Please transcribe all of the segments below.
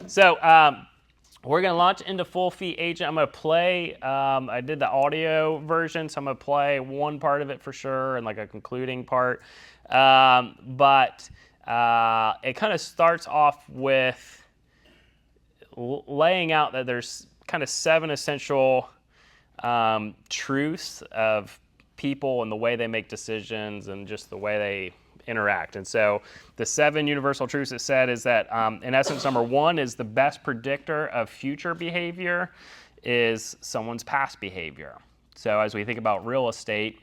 So we're going to launch into full fee agent. I'm going to play, I did the audio version, so I'm going to play one part of it for sure and like a concluding part. But it kind of starts off with laying out that there's kind of 7 essential truths of people and the way they make decisions and just the way they interact. And so the 7 universal truths it said is that, in essence, number 1 is the best predictor of future behavior is someone's past behavior. So as we think about real estate,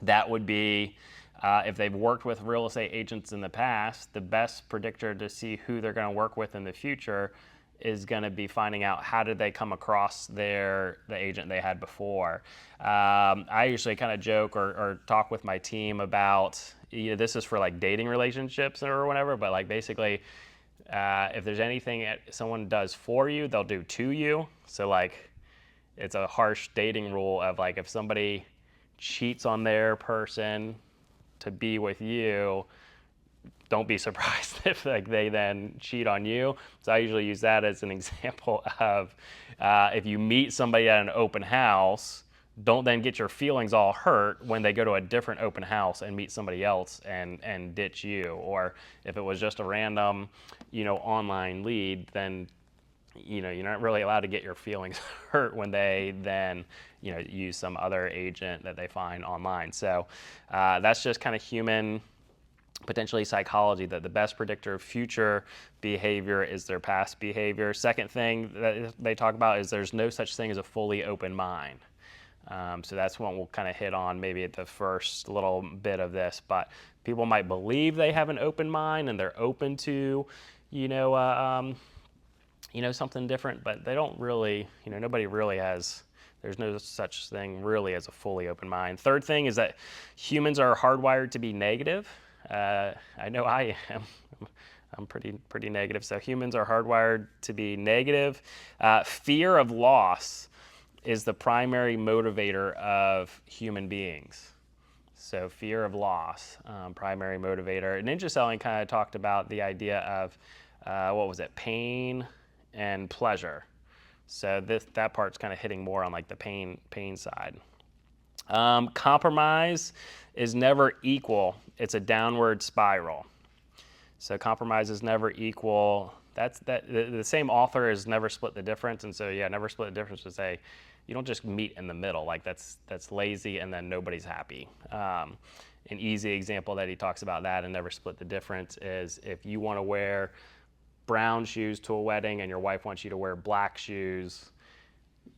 that would be if they've worked with real estate agents in the past, the best predictor to see who they're going to work with in the future is going to be finding out how did they come across the agent they had before. I usually kind of joke or talk with my team about, this is for like dating relationships or whatever, but like basically if there's anything someone does for you, they'll do to you. So like it's a harsh dating rule of like if somebody cheats on their person to be with you, don't be surprised if like they then cheat on you. So I usually use that as an example of if you meet somebody at an open house, don't then get your feelings all hurt when they go to a different open house and meet somebody else and ditch you. Or if it was just a random, online lead, then you're not really allowed to get your feelings hurt when they then use some other agent that they find online. So that's just kind of human, potentially psychology, that the best predictor of future behavior is their past behavior. Second thing that they talk about is there's no such thing as a fully open mind. So that's one we'll kind of hit on maybe at the first little bit of this. But people might believe they have an open mind and they're open to, something different, but they don't really, nobody really has, there's no such thing really as a fully open mind. Third thing is that humans are hardwired to be negative. I know I am. I'm pretty negative. So humans are hardwired to be negative. Fear of loss is the primary motivator of human beings. So fear of loss, primary motivator. Ninja selling kind of talked about the idea of, pain and pleasure. So that part's kind of hitting more on like the pain side. Compromise is never equal. It's a downward spiral. So compromise is never equal. The same author has Never Split the Difference, and so Never Split the Difference would say you don't just meet in the middle. Like that's lazy, and then nobody's happy. An easy example that he talks about that and Never Split the Difference is if you want to wear brown shoes to a wedding and your wife wants you to wear black shoes,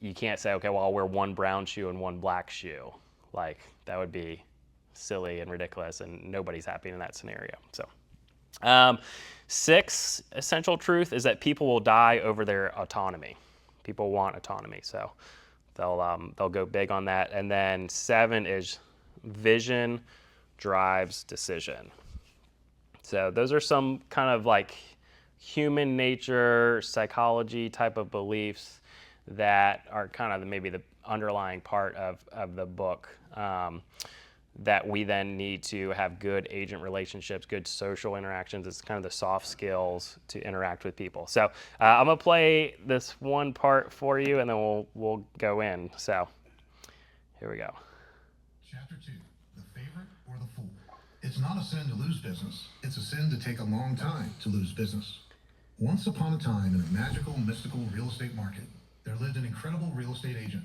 you can't say, okay, well, I'll wear one brown shoe and one black shoe. Like that would be silly and ridiculous, and nobody's happy in that scenario. So 6 essential truth is that people will die over their autonomy. People want autonomy, so they'll go big on that. And then 7 is vision drives decision. So those are some kind of like human nature, psychology type of beliefs that are kind of maybe the underlying part of the book, that we then need to have good agent relationships, good social interactions. It's kind of the soft skills to interact with people. So I'm gonna play this one part for you, and then we'll go in. So here we go. Chapter 2, the favorite or the fool. It's not a sin to lose business. It's a sin to take a long time to lose business. Once upon a time in a magical, mystical real estate market, there lived an incredible real estate agent.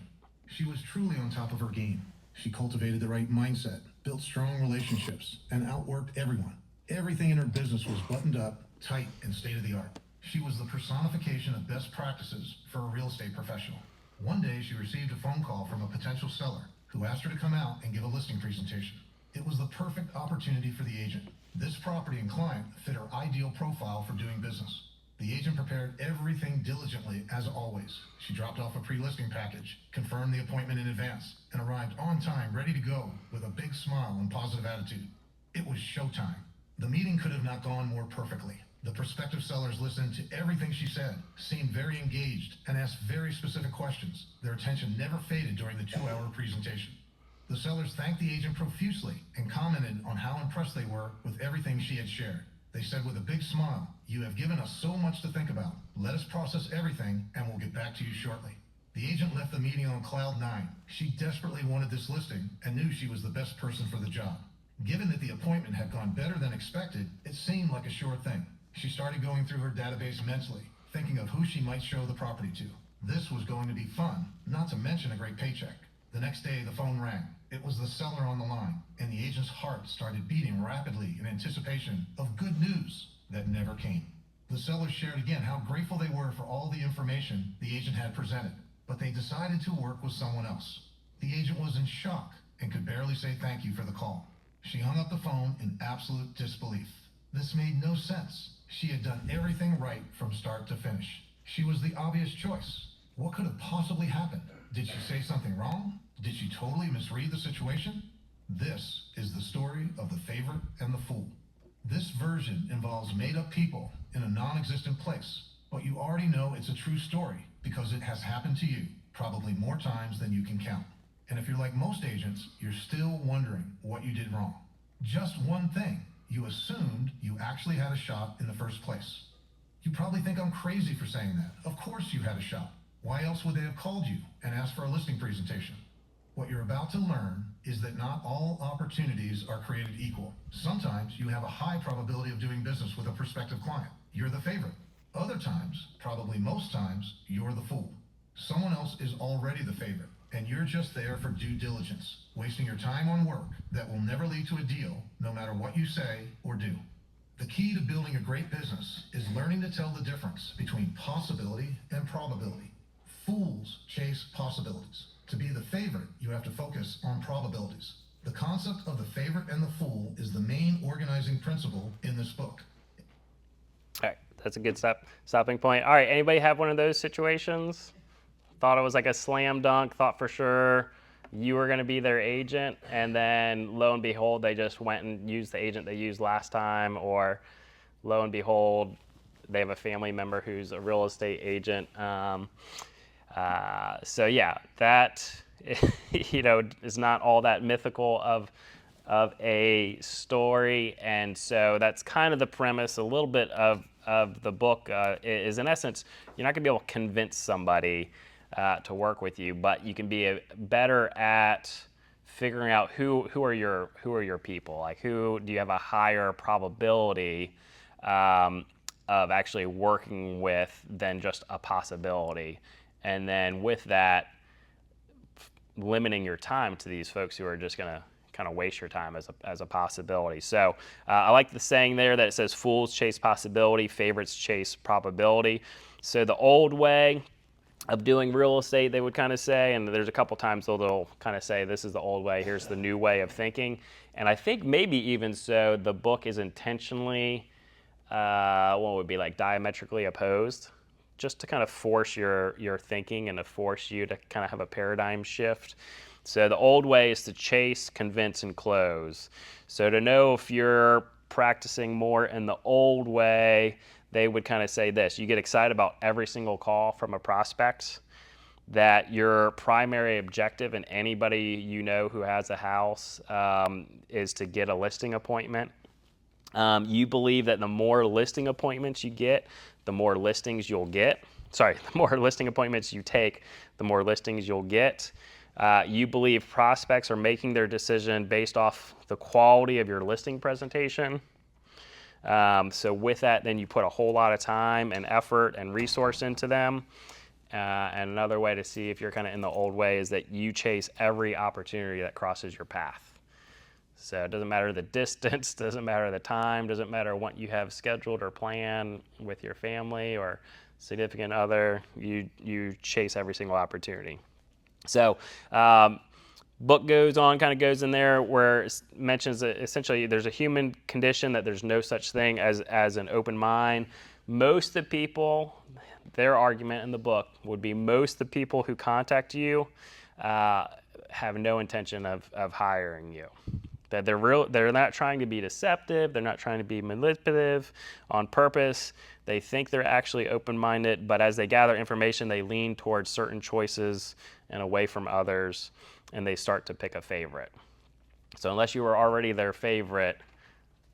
She was truly on top of her game. She cultivated the right mindset, built strong relationships, and outworked everyone. Everything in her business was buttoned up, tight, and state-of-the-art. She was the personification of best practices for a real estate professional. One day, she received a phone call from a potential seller who asked her to come out and give a listing presentation. It was the perfect opportunity for the agent. This property and client fit her ideal profile for doing business. The agent prepared everything diligently, as always. She dropped off a pre-listing package, confirmed the appointment in advance, and arrived on time, ready to go, with a big smile and positive attitude. It was showtime. The meeting could have not gone more perfectly. The prospective sellers listened to everything she said, seemed very engaged, and asked very specific questions. Their attention never faded during the 2-hour presentation. The sellers thanked the agent profusely and commented on how impressed they were with everything she had shared. They said with a big smile, "You have given us so much to think about. Let us process everything and we'll get back to you shortly." The agent left the meeting on cloud nine. She desperately wanted this listing and knew she was the best person for the job. Given that the appointment had gone better than expected, it seemed like a sure thing. She started going through her database mentally, thinking of who she might show the property to. This was going to be fun, not to mention a great paycheck. The next day, the phone rang. It was the seller on the line, and the agent's heart started beating rapidly in anticipation of good news that never came. The sellers shared again how grateful they were for all the information the agent had presented, but they decided to work with someone else. The agent was in shock and could barely say thank you for the call. She hung up the phone in absolute disbelief. This made no sense. She had done everything right from start to finish. She was the obvious choice. What could have possibly happened? Did she say something wrong? Did she totally misread the situation? This is the story of the favorite and the fool. This version involves made-up people in a non-existent place, but you already know it's a true story because it has happened to you, probably more times than you can count. And if you're like most agents, you're still wondering what you did wrong. Just one thing. You assumed you actually had a shot in the first place. You probably think I'm crazy for saying that. Of course you had a shot. Why else would they have called you and asked for a listing presentation? What you're about to learn is that not all opportunities are created equal. Sometimes you have a high probability of doing business with a prospective client. You're the favorite. Other times, probably most times, you're the fool. Someone else is already the favorite, and you're just there for due diligence, wasting your time on work that will never lead to a deal, no matter what you say or do. The key to building a great business is learning to tell the difference between possibility and probability. Fools chase possibilities. To be the favorite, you have to focus on probabilities. The concept of the favorite and the fool is the main organizing principle in this book. All right, that's a good stopping point. All right, anybody have one of those situations? Thought it was like a slam dunk, thought for sure you were going to be their agent, and then lo and behold, they just went and used the agent they used last time, or lo and behold, they have a family member who's a real estate agent. So yeah, that is not all that mythical of a story, and so that's kind of the premise. A little bit of the book is, in essence, you're not going to be able to convince somebody to work with you, but you can be better at figuring out who are your people. Like, who do you have a higher probability of actually working with than just a possibility, and then with that, limiting your time to these folks who are just going to kind of waste your time as a possibility. So I like the saying there that it says fools chase possibility, favorites chase probability. So the old way of doing real estate, they would kind of say, and there's a couple times they'll kind of say, this is the old way, here's the new way of thinking. And I think maybe even so, the book is intentionally, what would be like diametrically opposed, just to kind of force your thinking and to force you to kind of have a paradigm shift. So the old way is to chase, convince, and close. So to know if you're practicing more in the old way, they would kind of say this: you get excited about every single call from a prospect, that your primary objective, and anybody you know who has a house, is to get a listing appointment. You believe that the more listing appointments you get, the more listings you'll get. Sorry, the more listing appointments you take, the more listings you'll get. You believe prospects are making their decision based off the quality of your listing presentation. So with that, then you put a whole lot of time and effort and resource into them. And another way to see if you're kind of in the old way is that you chase every opportunity that crosses your path. So it doesn't matter the distance, doesn't matter the time, doesn't matter what you have scheduled or planned with your family or significant other, you chase every single opportunity. So book goes on, kind of goes in there where it mentions that essentially there's a human condition, that there's no such thing as an open mind. Most of the people, their argument in the book would be most of the people who contact you have no intention of hiring you. That they're not trying to be deceptive, they're not trying to be manipulative on purpose. They think they're actually open-minded, but as they gather information, they lean towards certain choices and away from others, and they start to pick a favorite. So unless you were already their favorite,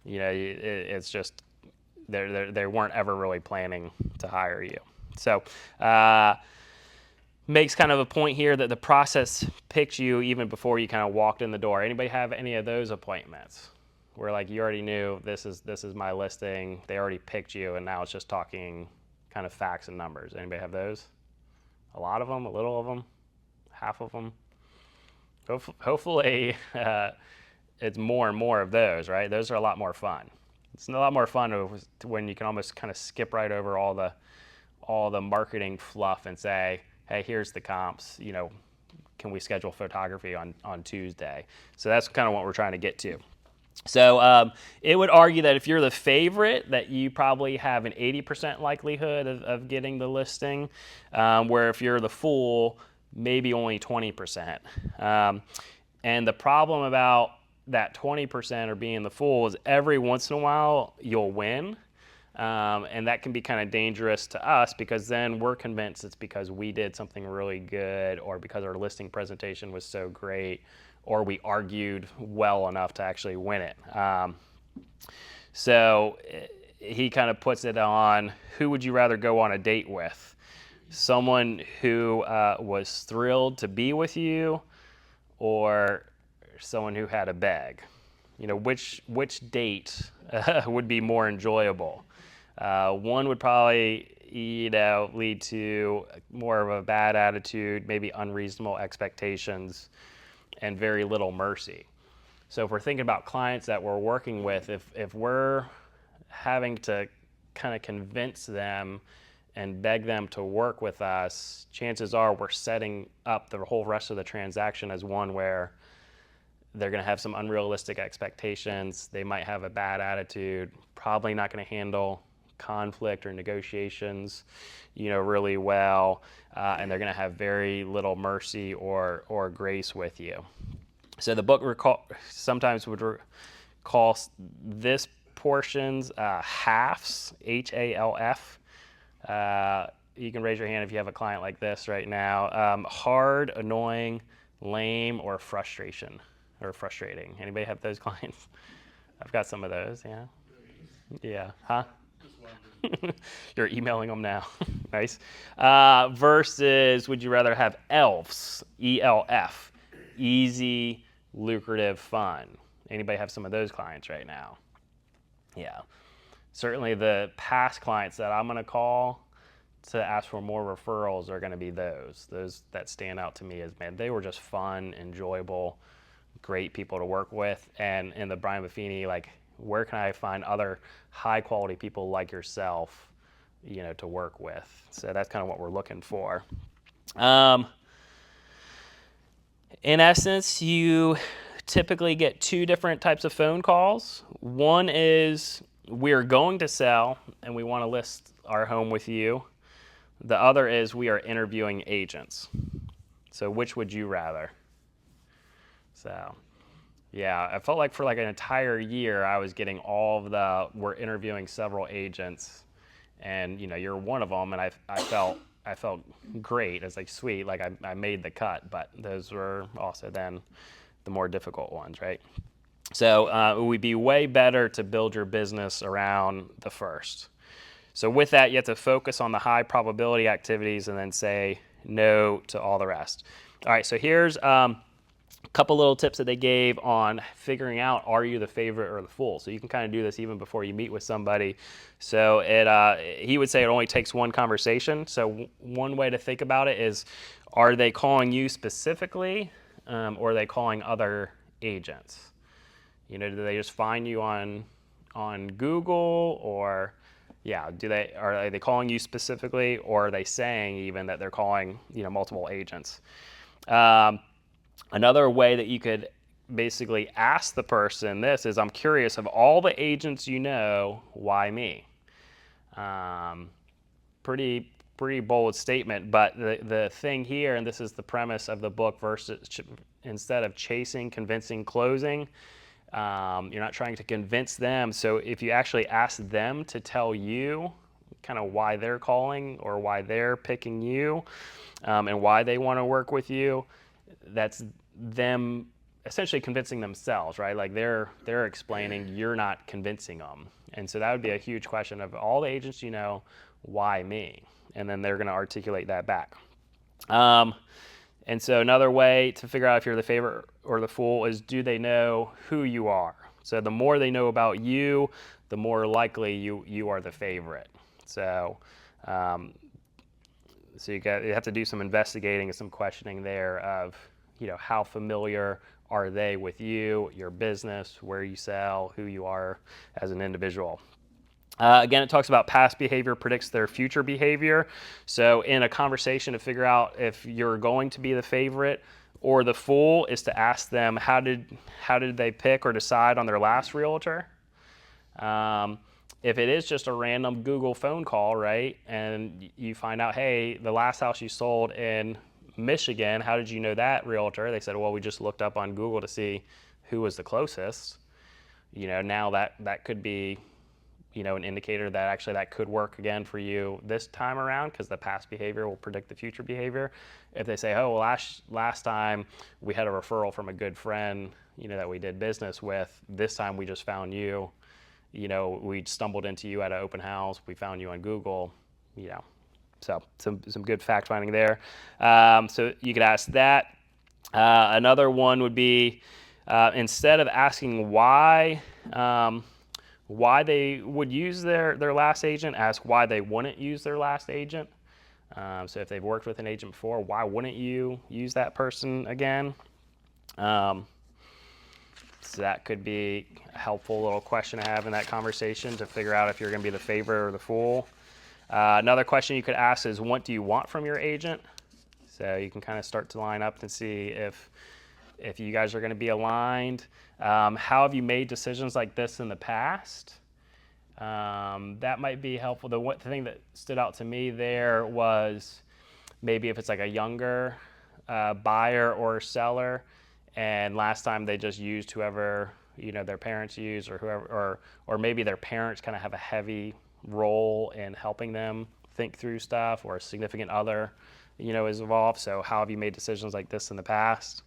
it's just they weren't ever really planning to hire you. So makes kind of a point here that the process picked you even before you kind of walked in the door. Anybody have any of those appointments where like you already knew this is my listing, they already picked you, and now it's just talking kind of facts and numbers? Anybody have those? A lot of them, a little of them, half of them? Hopefully it's more and more of those, right? Those are a lot more fun. It's a lot more fun when you can almost kind of skip right over all the marketing fluff and say, hey, here's the comps, can we schedule photography on Tuesday? So that's kind of what we're trying to get to. So it would argue that if you're the favorite, that you probably have an 80% likelihood of getting the listing, where if you're the fool, maybe only 20%. And the problem about that 20% or being the fool is every once in a while you'll win. And that can be kind of dangerous to us because then we're convinced it's because we did something really good or because our listing presentation was so great or we argued well enough to actually win it. So he kind of puts it on, who would you rather go on a date with? Someone who was thrilled to be with you or someone who had a bag? Which date would be more enjoyable? One would probably, lead to more of a bad attitude, maybe unreasonable expectations, and very little mercy. So if we're thinking about clients that we're working with, if we're having to kind of convince them and beg them to work with us, chances are we're setting up the whole rest of the transaction as one where they're going to have some unrealistic expectations. They might have a bad attitude, probably not going to handle conflict or negotiations, really well, and they're going to have very little mercy or grace with you. So the book sometimes would call this portions halves, HALF. You can raise your hand if you have a client like this right now. Hard, annoying, lame, or frustrating. Anybody have those clients? I've got some of those, yeah. Yeah, huh? You're emailing them now. Nice. Versus, would you rather have ELFs, ELF, easy, lucrative, fun? Anybody have some of those clients right now? Yeah. Certainly the past clients that I'm going to call to ask for more referrals are going to be those that stand out to me as, man, they were just fun, enjoyable, great people to work with. And in the Brian Buffini, like, where can I find other high quality people like yourself, to work with? So that's kind of what we're looking for. In essence, you typically get two different types of phone calls. One is, we're going to sell and we want to list our home with you. The other is, we are interviewing agents. So which would you rather? So, yeah, I felt like for like an entire year I was getting all of we're interviewing several agents, and you're one of them, and I felt great. It's like, sweet, like I made the cut, but those were also then the more difficult ones, right? So it would be way better to build your business around the first. So with that, you have to focus on the high probability activities and then say no to all the rest. All right, so here's a couple little tips that they gave on figuring out, are you the favorite or the fool? So you can kind of do this even before you meet with somebody. So he would say it only takes one conversation. So one way to think about it is, are they calling you specifically, or are they calling other agents? Do they just find you on Google, or are they calling you specifically, or are they saying even that they're calling multiple agents? Another way that you could basically ask the person this is, I'm curious, of all the agents why me? Pretty bold statement, but the thing here, and this is the premise of the book, versus instead of chasing, convincing, closing, you're not trying to convince them. So if you actually ask them to tell you kind of why they're calling or why they're picking you, and why they want to work with you, that's them essentially convincing themselves, right? Like they're explaining, you're not convincing them. And so that would be a huge question of all the agents you know, why me? And then they're going to articulate that back. And so another way to figure out if you're the favorite or the fool is, do they know who you are? So the more they know about you, the more likely you are the favorite. So so you have to do some investigating and some questioning there of, how familiar are they with you, your business, where you sell, who you are as an individual. Again, it talks about past behavior predicts their future behavior. So in a conversation to figure out if you're going to be the favorite or the fool is to ask them, how did they pick or decide on their last realtor? If it is just a random Google phone call, right, and you find out, hey, the last house you sold in Michigan, how did you know that realtor? They said, well, we just looked up on Google to see who was the closest. Now that could be, an indicator that actually that could work again for you this time around, because the past behavior will predict the future behavior. If they say, oh, well, last time we had a referral from a good friend, that we did business with, this time we just found you. We stumbled into you at an open house. We found you on Google. So some good fact finding there. So you could ask that. Another one would be, instead of asking why they would use their last agent, ask why they wouldn't use their last agent. So if they've worked with an agent before, why wouldn't you use that person again? So that could be a helpful little question to have in that conversation to figure out if you're going to be the favorite or the fool. Another question you could ask is, what do you want from your agent? So you can kind of start to line up and see if you guys are going to be aligned. How have you made decisions like this in the past? That might be helpful. The thing that stood out to me there was maybe if it's like a younger buyer or seller, and last time they just used whoever their parents use, or whoever, or maybe their parents kind of have a heavy role in helping them think through stuff, or a significant other is involved. So how have you made decisions like this in the past?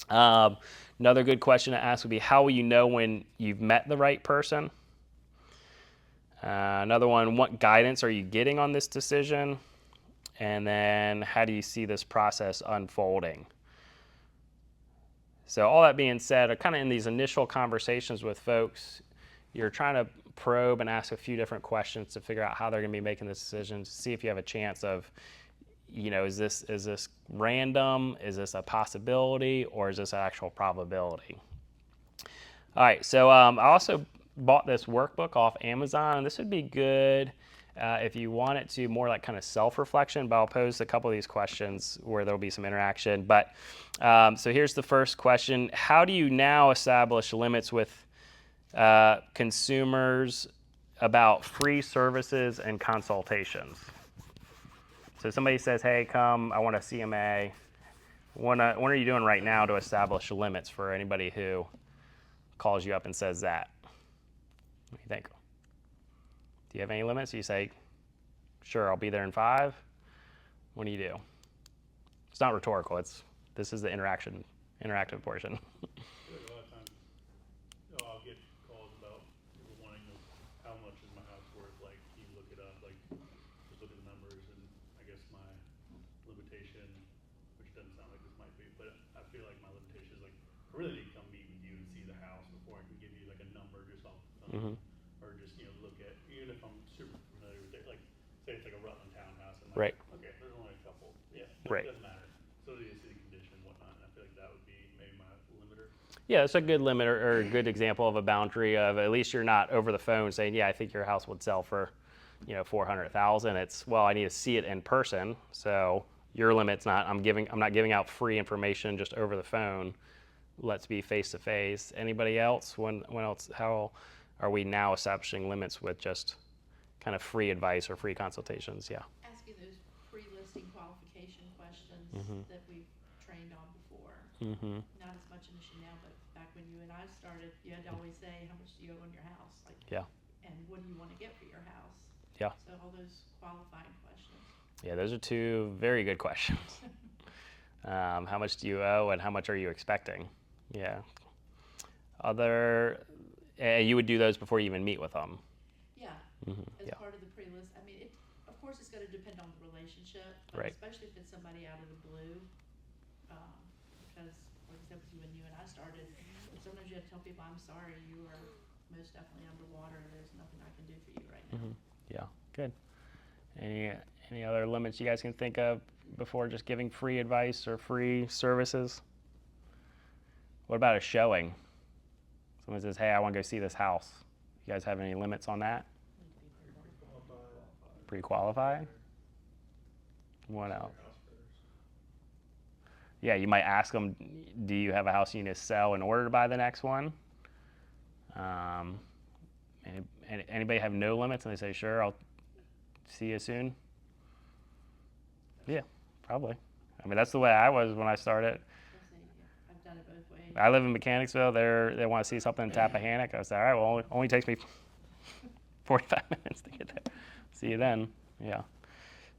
Another good question to ask would be, how will you know when you've met the right person? Another one, what guidance are you getting on this decision? And then how do you see this process unfolding? So all that being said, kind of in these initial conversations with folks, you're trying to probe and ask a few different questions to figure out how they're going to be making this decision, to see if you have a chance of, is this random? Is this a possibility? Or is this an actual probability? All right, so I also bought this workbook off Amazon, and this would be good if you want it to more like kind of self-reflection, but I'll pose a couple of these questions where there'll be some interaction. But so here's the first question. How do you now establish limits with consumers about free services and consultations? So somebody says, hey, come, I want a CMA. What are you doing right now to establish limits for anybody who calls you up and says that? What do you think? Do you have any limits? You say, sure, I'll be there in 5. What do you do? It's not rhetorical. This is the interactive portion. A lot of times, I'll get calls about people wanting to know how much is my house worth. Like, can you look it up? Like, just look at the numbers, and I guess my limitation, which doesn't sound like this might be, but I feel like my limitation is like, I really need to come meet with you and see the house before I can give you like a number just off the phone, or just look at, even if I'm super familiar with it. Like, say it's like a Rutland townhouse, and like, Right. okay, there's only a couple. Yeah, Right. it doesn't matter. So do you see the condition and whatnot, and I feel like that would be maybe my limiter. Yeah, it's a good limit or a good example of a boundary of, at least you're not over the phone saying, yeah, I think your house would sell for, 400,000. It's, well, I need to see it in person. So your limit's not, I'm not giving out free information just over the phone. Let's be face to face. Anybody else? When else? How are we now establishing limits with just kind of free advice or free consultations? Yeah. Asking those pre-listing qualification questions that we've trained on before. Not as much an issue now, but back when you and I started, you had to always say, how much do you owe on your house? Like, Yeah. and what do you want to get for your house? Yeah. So all those qualifying questions. Yeah, those are 2 very good questions. How much do you owe, and how much are you expecting? Yeah. You would do those before you even meet with them. Yeah, as Yeah. part of the pre-list. I mean, of course, it's gonna depend on the relationship, but Right. especially if it's somebody out of the blue. Because, like I said, when you and I started, sometimes you have to tell people, I'm sorry, you are most definitely underwater. There's nothing I can do for you right now. Yeah. Good. Any other limits you guys can think of before just giving free advice or free services? What about a showing? Someone says, "Hey, I want to go see this house." You guys have any limits on that? Pre-qualified. What else? Yeah, you might ask them, "Do you have a house you need to sell in order to buy the next one?" Anybody have no limits? And they say, "Sure, I'll see you soon." Yeah, probably. I mean, that's the way I was when I started. Let's see, yeah, I've done it both ways. I live in Mechanicsville. They want to see something in Tappahannock. I said, "All right, well, only takes me 45 minutes to get there. See you then." Yeah.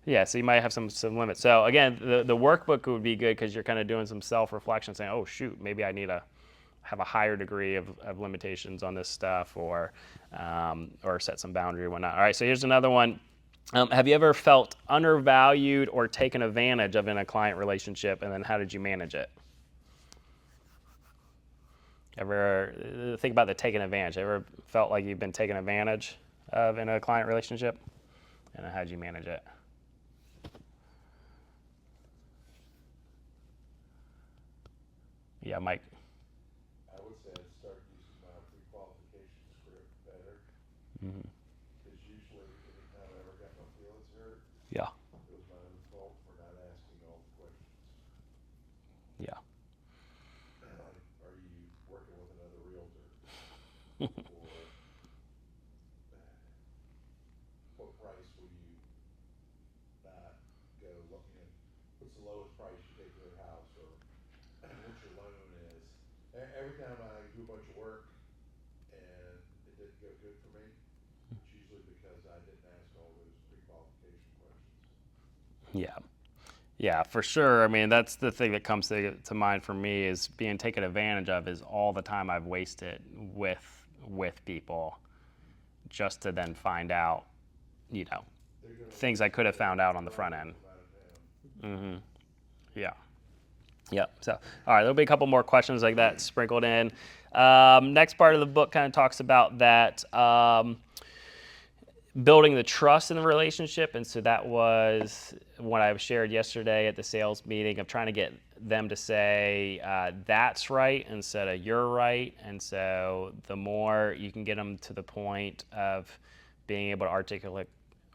Yeah, so you might have some limits. So again, the workbook would be good because you're kind of doing some self-reflection, saying, "Oh shoot, maybe I need to have a higher degree of limitations on this stuff, or set some boundary or whatnot." All right, so here's another one. Have you ever felt undervalued or taken advantage of in a client relationship, and then how did you manage it? Ever think about the taking advantage? Ever felt like you've been taken advantage of in a client relationship, and then how did you manage it? Yeah, Mike. I would say I'd start using my pre-qualification script better. Mm-hmm. Because usually, anytime I ever got my feelings hurt, Yeah. it was my own fault for not asking all the questions. Yeah. Like, are you working with another realtor? Or what price will you not go looking at? What's the lowest price you take for their house? Or what your loan is? Every time I do a bunch of work and it didn't go good for me, it's usually because I didn't ask all those pre-qualification questions. Yeah. Yeah, for sure. I mean, that's the thing that comes to mind for me is being taken advantage of is all the time I've wasted with people just to then find out, things I could have found out on the front end. Mm-hmm. Yeah. Yep. So, all right, there'll be a couple more questions like that sprinkled in. Next part of the book kind of talks about that building the trust in the relationship, and so that was what I shared yesterday at the sales meeting of trying to get them to say that's right instead of you're right. And so the more you can get them to the point of being able to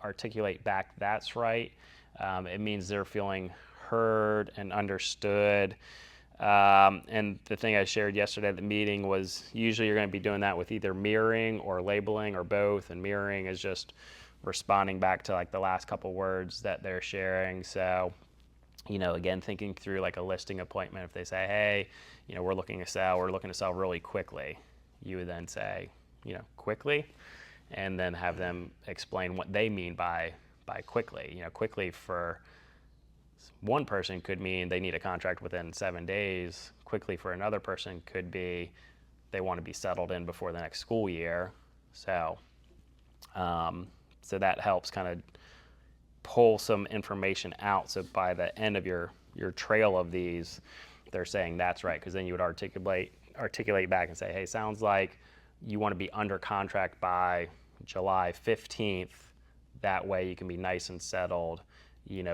articulate back that's right, it means they're feeling heard and understood. And the thing I shared yesterday at the meeting was usually you're going to be doing that with either mirroring or labeling or both. And mirroring is just responding back to like the last couple words that they're sharing. So, again, thinking through like a listing appointment, if they say, "Hey, we're looking to sell really quickly," you would then say, quickly, and then have them explain what they mean by quickly. Quickly for one person could mean they need a contract within 7 days. Quickly for another person could be they want to be settled in before the next school year. So, so that helps kind of pull some information out. So by the end of your trail of these, they're saying that's right, because then you would articulate back and say, "Hey, sounds like you want to be under contract by July 15th. That way you can be nice and settled,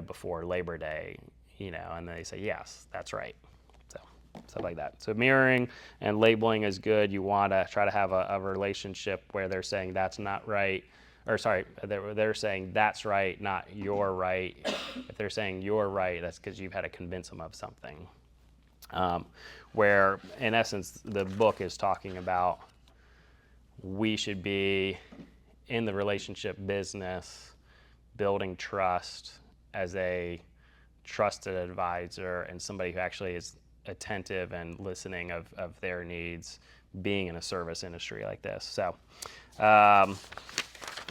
before Labor Day, and they say, "Yes, that's right." So stuff like that. So mirroring and labeling is good. You want to try to have a relationship where they're saying that's not right, or sorry, they're saying that's right, not you're right. If they're saying you're right, that's because you've had to convince them of something. Where in essence, the book is talking about we should be in the relationship business, building trust as a trusted advisor and somebody who actually is attentive and listening of their needs, being in a service industry like this. So let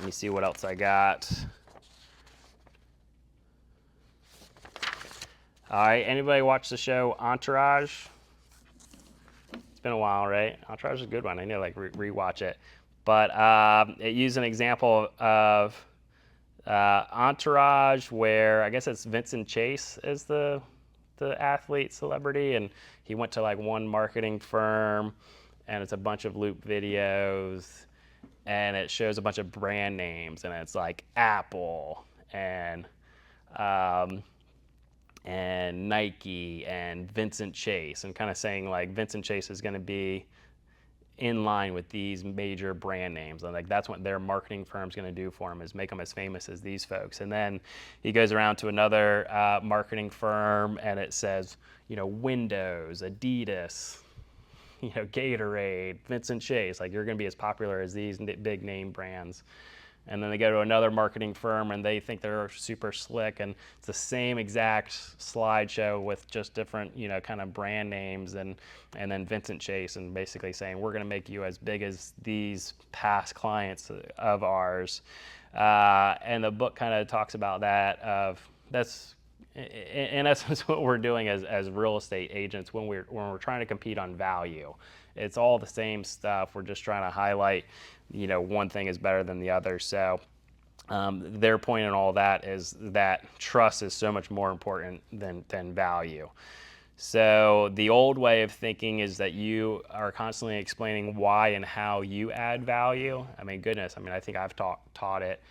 me see what else I got. All right, anybody watch the show Entourage? been a while, right? Entourage is a good one. I need to like rewatch it. But it used an example of Entourage where I guess it's Vincent Chase is the athlete celebrity, and he went to like one marketing firm, and it's a bunch of loop videos, and it shows a bunch of brand names, and it's like Apple um, and Nike and Vincent Chase, and kind of saying like Vincent Chase is going to be in line with these major brand names, and like that's what their marketing firm's going to do for him, is make them as famous as these folks. And then he goes around to another marketing firm, and it says, Windows, Adidas, Gatorade, Vincent Chase, like you're going to be as popular as these big name brands. And then they go to another marketing firm, and they think they're super slick, and it's the same exact slideshow with just different, kind of brand names, and then Vincent Chase, and basically saying we're going to make you as big as these past clients of ours. And the book kind of talks about that. That's in essence what we're doing as real estate agents when we're trying to compete on value. It's all the same stuff. We're just trying to highlight, one thing is better than the other. So their point in all that is that trust is so much more important than value. So the old way of thinking is that you are constantly explaining why and how you add value. I mean, goodness, I think I've taught it,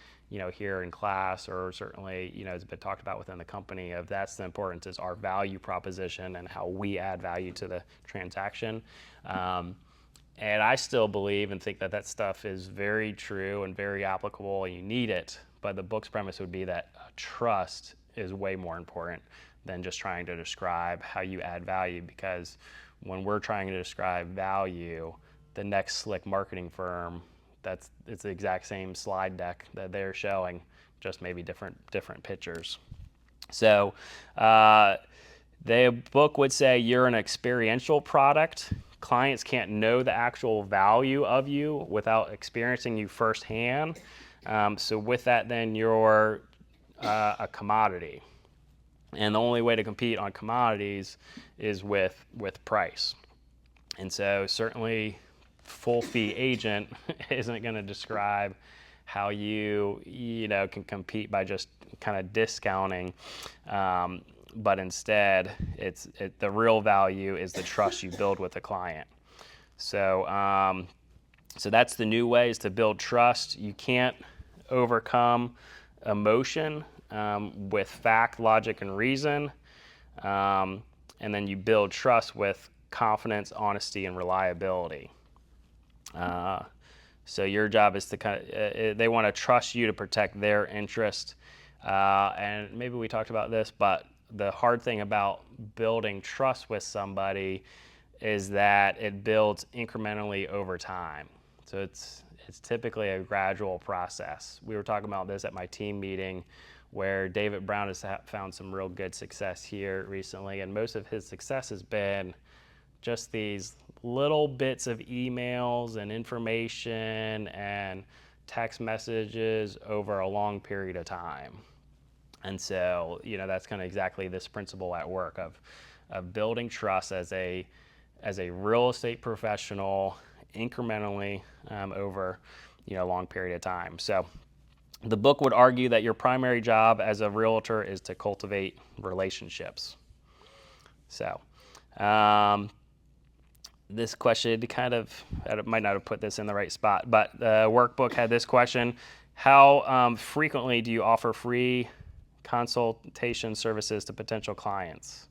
here in class, or certainly, it's been talked about within the company, of that's the importance, is our value proposition and how we add value to the transaction. And I still believe and think that stuff is very true and very applicable, and you need it. But the book's premise would be that trust is way more important than just trying to describe how you add value, because when we're trying to describe value, the next slick marketing firm, it's the exact same slide deck that they're showing, just maybe different pictures. So the book would say you're an experiential product. Clients can't know the actual value of you without experiencing you firsthand. So with that, then you're a commodity. And the only way to compete on commodities is with price. And so certainly full fee agent isn't going to describe how you can compete by just kind of discounting. But instead, the real value is the trust you build with the client. So that's the new way, is to build trust. You can't overcome emotion with fact, logic, and reason. And then you build trust with confidence, honesty, and reliability. So your job is to they want to trust you to protect their interest. And maybe we talked about this, but the hard thing about building trust with somebody is that it builds incrementally over time. So it's typically a gradual process. We were talking about this at my team meeting, where David Brown has found some real good success here recently, and most of his success has been just these little bits of emails and information and text messages over a long period of time. And so, that's kind of exactly this principle at work of building trust as a real estate professional incrementally over a long period of time. So the book would argue that your primary job as a realtor is to cultivate relationships. So this question I might not have put this in the right spot, but the workbook had this question: how frequently do you offer free consultation services to potential clients?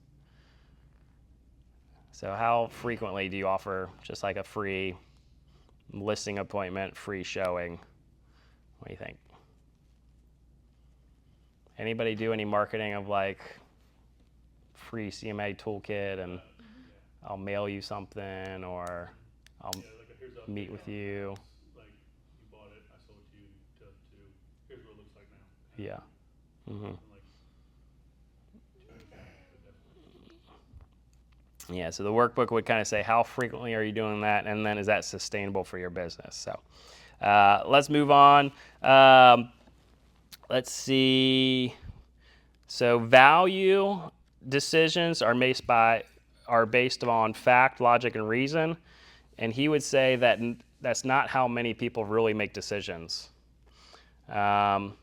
So how frequently do you offer just like a free listing appointment, free showing? What do you think? Anybody do any marketing of like free CMA toolkit, and I'll mail you something, or I'll meet with you? Like, you bought it, I sold you to here's what it looks like now. Yeah. Mm-hmm. Yeah, so the workbook would kind of say, how frequently are you doing that, and then is that sustainable for your business? So let's move on. Let's see. So value decisions are are based on fact, logic, and reason. And he would say that that's not how many people really make decisions. And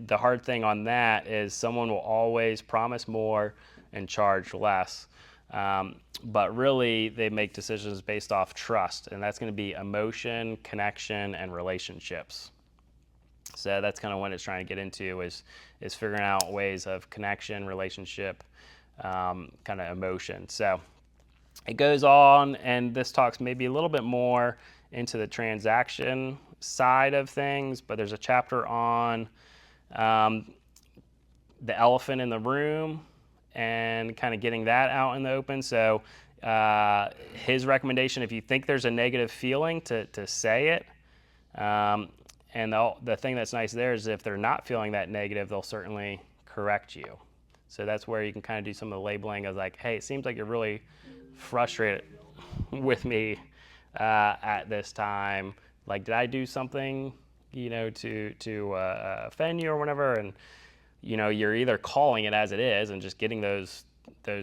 the hard thing on that is someone will always promise more and charge less. But really, they make decisions based off trust, and that's going to be emotion, connection, and relationships. So that's kind of what it's trying to get into is figuring out ways of connection, relationship, kind of emotion. So it goes on, and this talks maybe a little bit more into the transaction side of things, but there's a chapter on the elephant in the room and kind of getting that out in the open. So his recommendation, if you think there's a negative feeling, to say it. And the thing that's nice there is if they're not feeling that negative, they'll certainly correct you. So that's where you can kind of do some of the labeling of like, hey, it seems like you're really frustrated with me at this time. Like, did I do something, to offend you or whatever? And, you're either calling it as it is and just getting those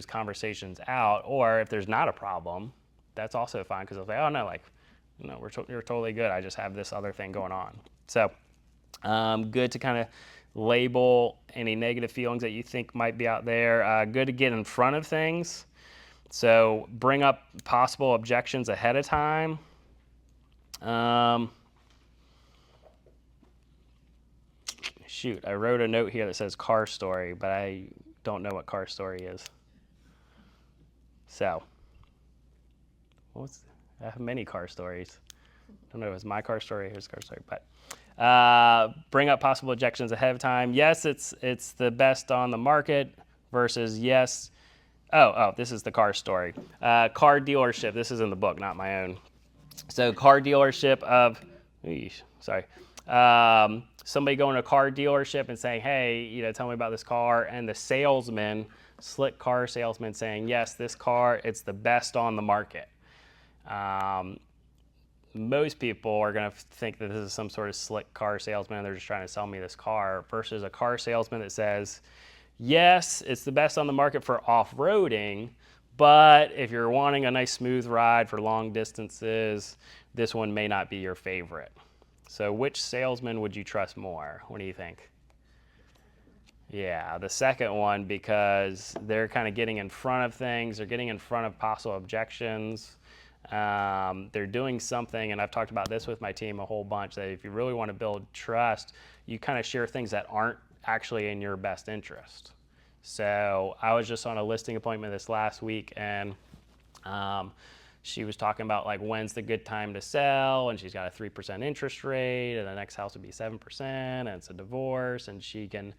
conversations out, or if there's not a problem, that's also fine because they'll say, oh, no, like, no, you're totally good. I just have this other thing going on. So good to kind of label any negative feelings that you think might be out there. Good to get in front of things. So bring up possible objections ahead of time. Shoot, I wrote a note here that says car story, but I don't know what car story is. So, I have many car stories. I don't know if it's my car story or his car story, but bring up possible objections ahead of time. Yes, it's the best on the market versus yes. Oh, this is the car story. Car dealership. This is in the book, not my own. So car dealership of, somebody going to a car dealership and saying, hey, tell me about this car. And the salesman, slick car salesman saying, yes, this car, it's the best on the market. Most people are going to think that this is some sort of slick car salesman. They're just trying to sell me this car versus a car salesman that says, yes, it's the best on the market for off-roading, but if you're wanting a nice smooth ride for long distances, this one may not be your favorite. So which salesman would you trust more? What do you think? Yeah, the second one, because they're kind of getting in front of things. They're getting in front of possible objections. They're doing something, and I've talked about this with my team a whole bunch, that if you really want to build trust, you kind of share things that aren't actually in your best interest. So I was just on a listing appointment this last week, and she was talking about like when's the good time to sell, and she's got a 3% interest rate, and the next house would be 7%, and it's a divorce, and she can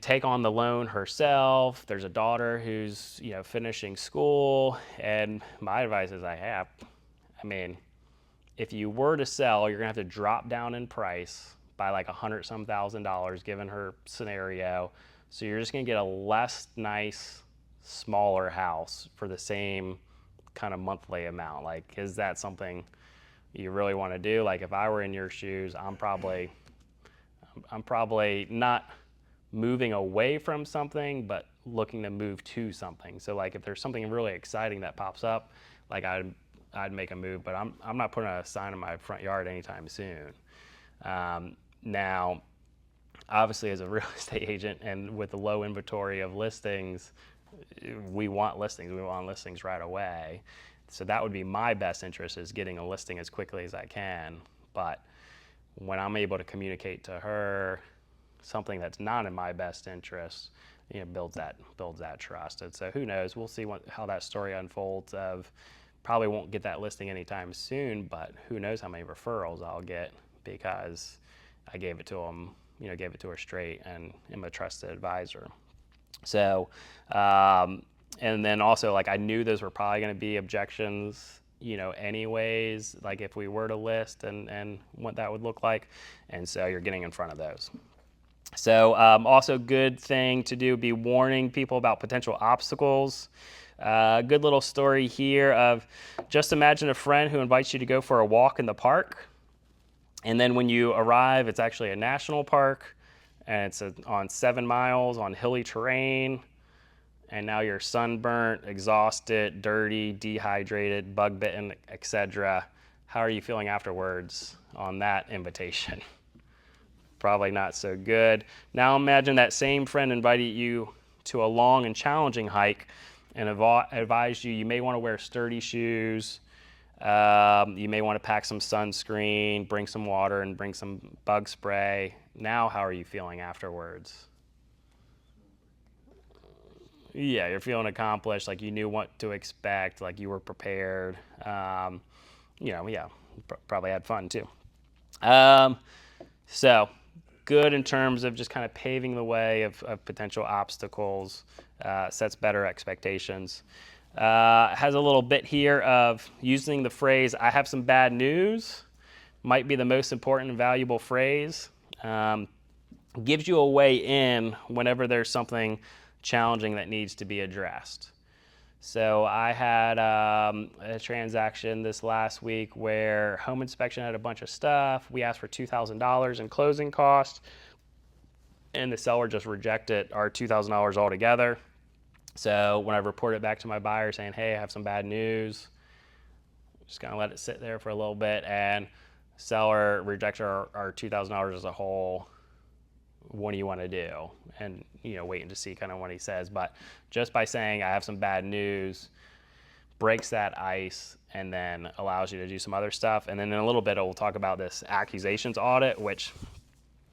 take on the loan herself. There's a daughter who's finishing school, and my advice is if you were to sell, you're gonna have to drop down in price by like $100-some thousand given her scenario. So you're just gonna get a less nice, smaller house for the same kind of monthly amount. Like, is that something you really want to do? Like, if I were in your shoes, I'm probably not moving away from something, but looking to move to something. So like, if there's something really exciting that pops up, like I'd make a move, but I'm not putting a sign in my front yard anytime soon. Now, obviously, as a real estate agent and with the low inventory of listings, we want listings. We want listings right away. So that would be my best interest, is getting a listing as quickly as I can. But when I'm able to communicate to her something that's not in my best interest, builds that trust. And so who knows? We'll see how that story unfolds. Probably won't get that listing anytime soon, but who knows how many referrals I'll get because I gave it to him, gave it to her straight, and am a trusted advisor. So, and then also, like, I knew those were probably going to be objections, anyways, like if we were to list and what that would look like. And so you're getting in front of those. So also good thing to do would be warning people about potential obstacles. Good little story here of just imagine a friend who invites you to go for a walk in the park. And then when you arrive, it's actually a national park, and it's on 7 miles on hilly terrain. and now you're sunburnt, exhausted, dirty, dehydrated, bug bitten, etc. How are you feeling afterwards on that invitation? Probably not so good. Now imagine that same friend invited you to a long and challenging hike and advised you may want to wear sturdy shoes, you may want to pack some sunscreen, bring some water, and bring some bug spray. Now how are you feeling afterwards? Yeah, you're feeling accomplished, like you knew what to expect, like you were prepared. Yeah, probably had fun too. So good in terms of just kind of paving the way of potential obstacles, sets better expectations. Has a little bit here of using the phrase, I have some bad news, might be the most important and valuable phrase. Gives you a way in whenever there's something challenging that needs to be addressed. So I had a transaction this last week where home inspection had a bunch of stuff. We asked for $2,000 in closing costs, and the seller just rejected our $2,000 altogether. So when I reported back to my buyer saying, hey, I have some bad news, just gonna let it sit there for a little bit, and seller rejected our $2,000 as a whole. What do you want to do? And waiting to see kind of what he says. But just by saying I have some bad news breaks that ice and then allows you to do some other stuff. And then in a little bit we'll talk about this accusations audit, which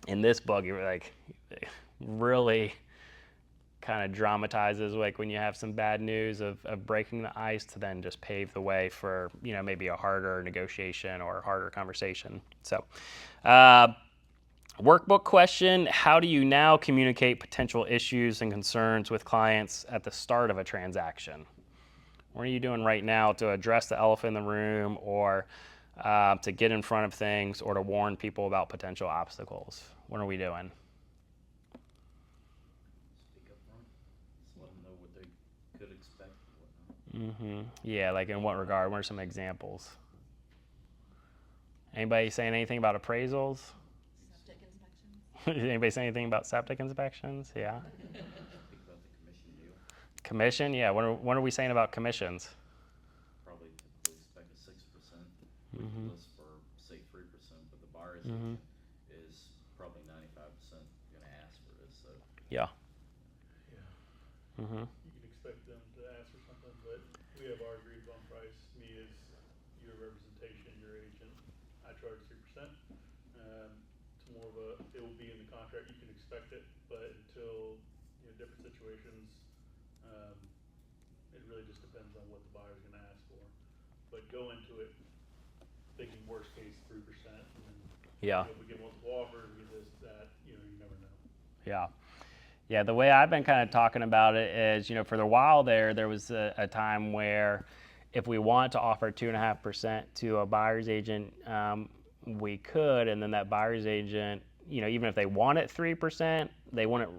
in this book you're like really kind of dramatizes like when you have some bad news of breaking the ice to then just pave the way for maybe a harder negotiation or a harder conversation. So workbook question, how do you now communicate potential issues and concerns with clients at the start of a transaction? What are you doing right now to address the elephant in the room, or to get in front of things, or to warn people about potential obstacles? What are we doing? Speak up front. Just let them know what they could expect and whatnot. Yeah, like in what regard? What are some examples? Anybody saying anything about appraisals? Septic inspections. Anybody say anything about septic inspections? Yeah. Speak about the commission deal. Commission? Yeah. What are we saying about commissions? Probably typically expect a 6%. We can list for say 3%, but the buyer's agent is probably 95% going to ask for this. So Yeah. Yeah. You can expect them to ask for something, but we have our agreed upon price. Me as your representation, your agent, I charge 3%. It's more of it will be in the contract. You can expect it, but until different situations, it really just depends on what the buyer's going to ask for. But go into it thinking worst case 3%, and then Yeah. we get multiple offers, we get this, that. You never know. Yeah. Yeah, the way I've been kind of talking about it is, for the while there was a time where if we want to offer 2.5% to a buyer's agent, we could, and then that buyer's agent, even if they wanted 3%, they wouldn't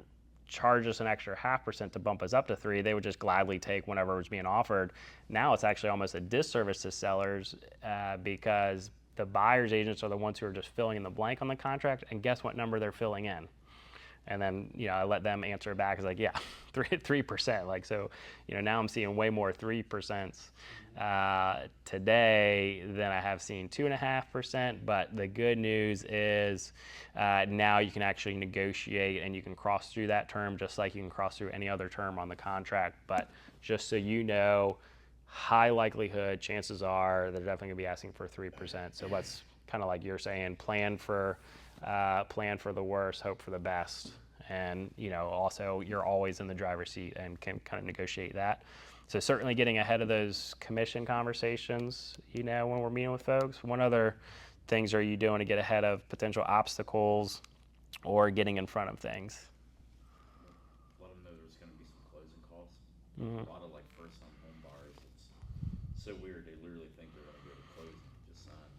charge us an extra 0.5% to bump us up to 3%. They would just gladly take whatever was being offered. Now it's actually almost a disservice to sellers because the buyer's agents are the ones who are just filling in the blank on the contract, and guess what number they're filling in? And then, I let them answer back. It's like, yeah, 3%. Like, so, now I'm seeing way more 3% today than I have seen 2.5%. But the good news is now you can actually negotiate and you can cross through that term just like you can cross through any other term on the contract. But just so you know, high likelihood, chances are they're definitely going to be asking for 3%. So let's kind of like you're saying, plan for the worst, hope for the best, and also you're always in the driver's seat and can kind of negotiate that. So certainly getting ahead of those commission conversations, when we're meeting with folks. What other things are you doing to get ahead of potential obstacles or getting in front of things? let them know there's going to be some closing costs. A lot of like first-time home buyers, it's so weird. They literally think they're going to go to closing and just sign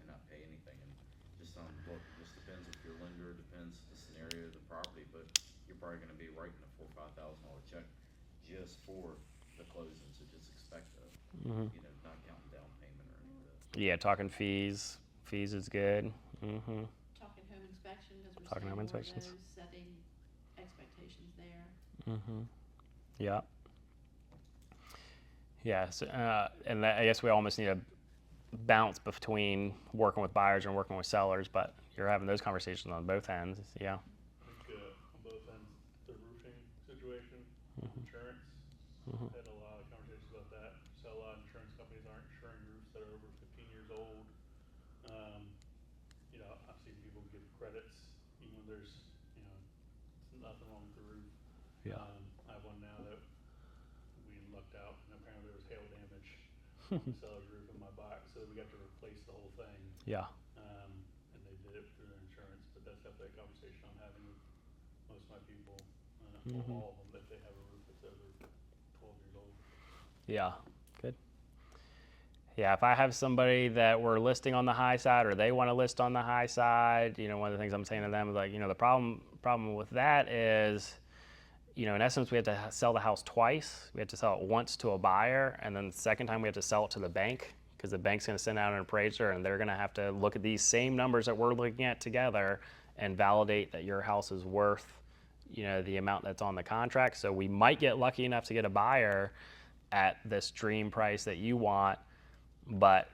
and not pay anything. And just tell them, look, it just depends if your lender, depends the scenario of the property, but you're probably going to be writing a $4,000 or $5,000 check just for the closing. So just expect a, not counting down payment or any of that. Yeah, talking fees. Fees is good. Talking home inspection, because we're Talking seeing home more of inspections. those, setting expectations there. Yeah. Yeah. So, and I guess we almost need a balance between working with buyers and working with sellers, but you're having those conversations on both ends. Yeah. I think on both ends, the roofing situation, insurance, had a lot of conversations about that. So a lot of insurance companies aren't insuring roofs that are over 15 years old. You know, I've seen people give credits even when there's, you know, nothing wrong with the roof. Yeah. I have one now that we lucked out, and apparently there was hail damage on the seller's roof in my box, so we got to replace the whole thing. Yeah. And they did it through their insurance, but that's definitely a conversation I'm having with most of my people, all of them, that they have a roof that's over 12 years old. Yeah. Good. Yeah, if I have somebody that we're listing on the high side, or they want to list on the high side, you know, one of the things I'm saying to them is like, you know, the problem with that is, you know, in essence, we have to sell the house twice. We have to sell it once to a buyer, and then the second time we have to sell it to the bank, because the bank's going to send out an appraiser, and they're going to have to look at these same numbers that we're looking at together and validate that your house is worth, you know, the amount that's on the contract. So we might get lucky enough to get a buyer at this dream price that you want, but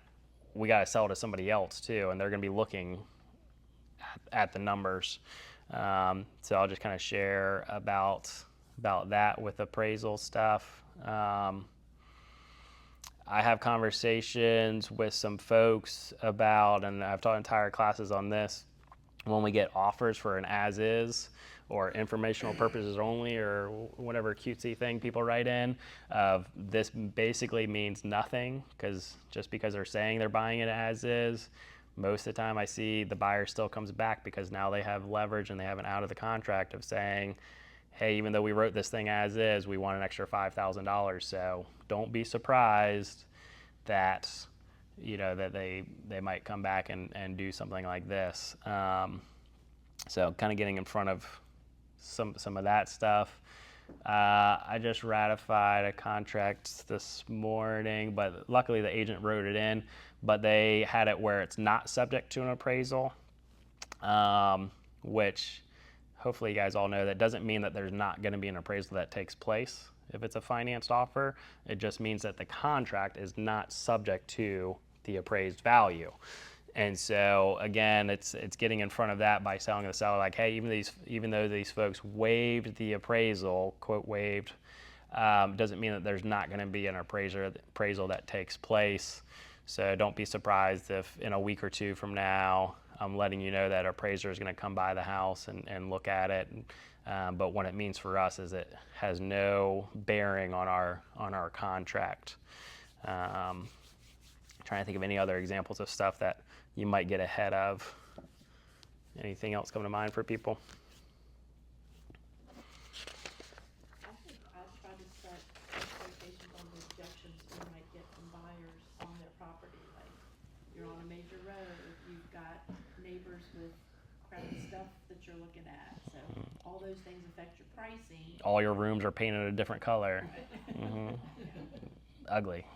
we got to sell it to somebody else too, and they're going to be looking at the numbers. So I'll just kind of share about that with appraisal stuff. I have conversations with some folks about, and I've taught entire classes on this, when we get offers for an as-is or informational purposes only, or whatever cutesy thing people write in, this basically means nothing, because just because they're saying they're buying it as is, most of the time I see the buyer still comes back because now they have leverage and they have an out of the contract of saying, hey, even though we wrote this thing as is, we want an extra $5,000. So don't be surprised that, you know, that they might come back and do something like this. So kind of getting in front of some of that stuff. I just ratified a contract this morning, but luckily the agent wrote it in, but they had it where it's not subject to an appraisal, which hopefully you guys all know that doesn't mean that there's not going to be an appraisal that takes place if it's a financed offer. It just means that the contract is not subject to the appraised value. And so again, it's getting in front of that by telling the seller, like, hey, even though these folks waived the appraisal, quote waived, doesn't mean that there's not going to be an appraisal that takes place. So don't be surprised if in a week or two from now, I'm letting you know that an appraiser is going to come by the house and look at it. But what it means for us is it has no bearing on our contract. Trying to think of any other examples of stuff that you might get ahead of. Anything else come to mind for people? I think I've tried to set expectations on the objections we might get from buyers on their property. Like, you're on a major road, you've got neighbors with crappy stuff that you're looking at. So all those things affect your pricing. All your rooms are painted a different color. Ugly.